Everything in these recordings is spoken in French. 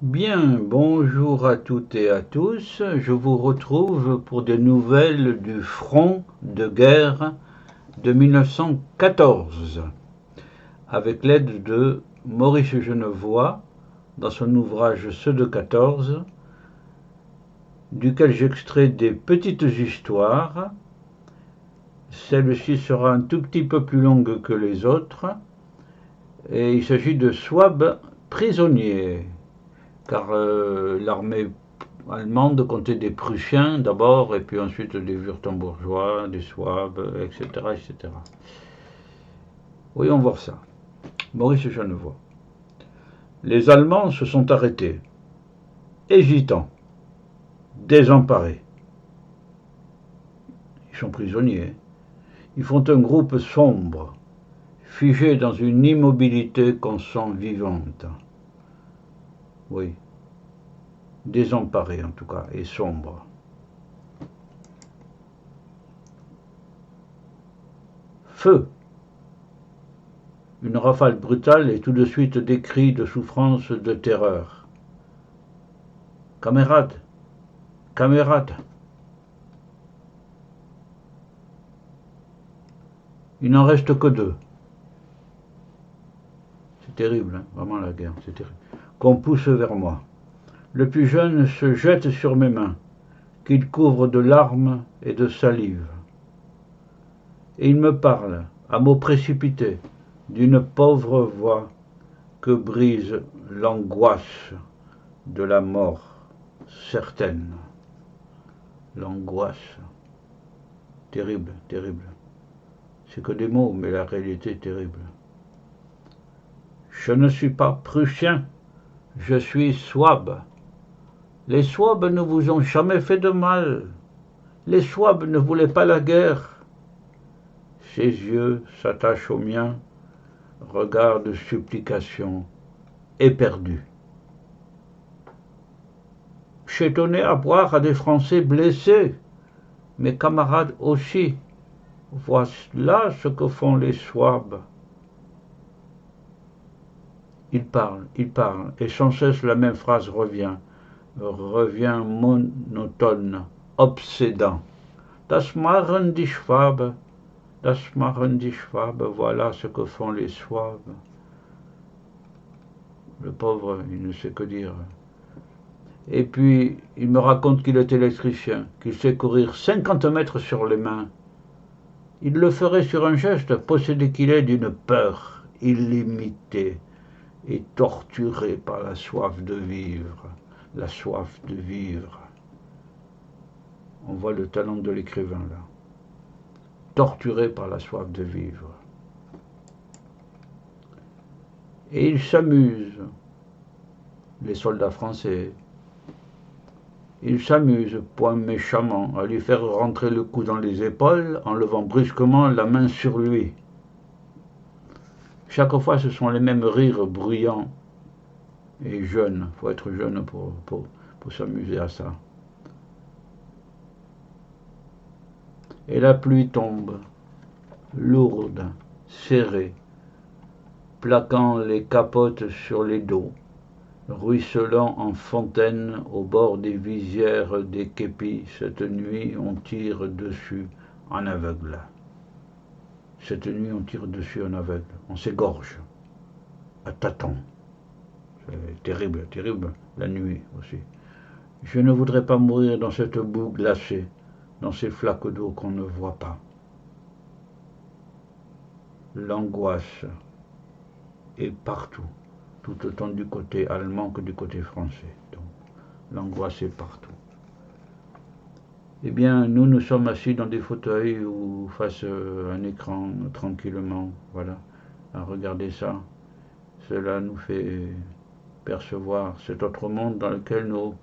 Bien, bonjour à toutes et à tous. Je vous retrouve pour des nouvelles du front de guerre de 1914, avec l'aide de Maurice Genevoix dans son ouvrage Ceux de 14, duquel j'extrais des petites histoires. Celle-ci sera un tout petit peu plus longue que les autres, et il s'agit de Souabe prisonnier, car l'armée allemande comptait des Prussiens d'abord, et puis ensuite des Wurtembourgeois, des Souabes, etc., etc. Voyons voir ça. Maurice Genevoix. Les Allemands se sont arrêtés, hésitants, désemparés. Ils sont prisonniers. Ils font un groupe sombre, figé dans une immobilité qu'on sent vivante. Oui, désemparés en tout cas, et sombre. Feu. Une rafale brutale et tout de suite des cris de souffrance, de terreur. Camarades, camarades. Il n'en reste que deux. C'est terrible, hein, vraiment la guerre, c'est terrible. Qu'on pousse vers moi. Le plus jeune se jette sur mes mains, qu'il couvre de larmes et de salive. Et il me parle, à mots précipités, d'une pauvre voix que brise l'angoisse de la mort certaine. L'angoisse. Terrible, terrible. C'est que des mots, mais la réalité est terrible. Je ne suis pas prussien, je suis Souabe. Les Souabes ne vous ont jamais fait de mal. Les Souabes ne voulaient pas la guerre. Ses yeux s'attachent aux miens, regard de supplication, éperdu. J'ai donné à boire à des Français blessés, mes camarades aussi. Voilà ce que font les Souabes. Il parle, et sans cesse la même phrase revient monotone, obsédant. Das machen die Schwaben, das machen die Schwaben, voilà ce que font les Souabes. Le pauvre, il ne sait que dire. Et puis, il me raconte qu'il est électricien, qu'il sait courir 50 mètres sur les mains. Il le ferait sur un geste, possédé qu'il est d'une peur illimitée et torturé par la soif de vivre. La soif de vivre. On voit le talent de l'écrivain là. Torturé par la soif de vivre. Et ils s'amusent, les soldats français. Ils s'amusent, point méchamment, à lui faire rentrer le cou dans les épaules en levant brusquement la main sur lui. Chaque fois, ce sont les mêmes rires bruyants et jeunes. Il faut être jeune pour s'amuser à ça. Et la pluie tombe, lourde, serrée, plaquant les capotes sur les dos, ruisselant en fontaine au bord des visières des képis. Cette nuit, on tire dessus en aveugle. Cette nuit, on tire dessus en aveugle. On s'égorge à tâtons. C'est terrible, terrible, la nuit aussi. Je ne voudrais pas mourir dans cette boue glacée, dans ces flaques d'eau qu'on ne voit pas. L'angoisse est partout, tout autant du côté allemand que du côté français. Donc, l'angoisse est partout. Eh bien, nous sommes assis dans des fauteuils ou face à un écran tranquillement, voilà, à regarder ça. Cela nous fait percevoir cet autre monde dans lequel nos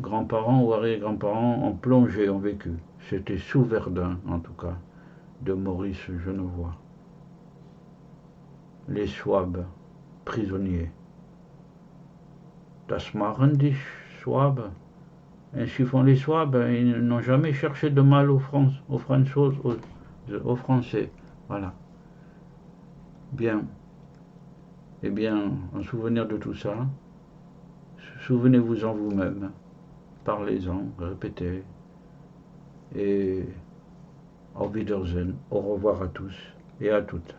grands-parents ou arrière-grands-parents ont plongé, ont vécu. C'était sous Verdun, en tout cas, de Maurice Genevoix. Les Souabes, prisonniers. Das machen die Souabes. Ainsi font les Souabes, ils n'ont jamais cherché de mal aux Français. Voilà. Bien. Eh bien, en souvenir de tout ça, Souvenez-vous en vous-même, parlez-en, répétez, et Auf Wiedersehen, au revoir à tous et à toutes.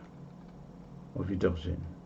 Auf Wiedersehen.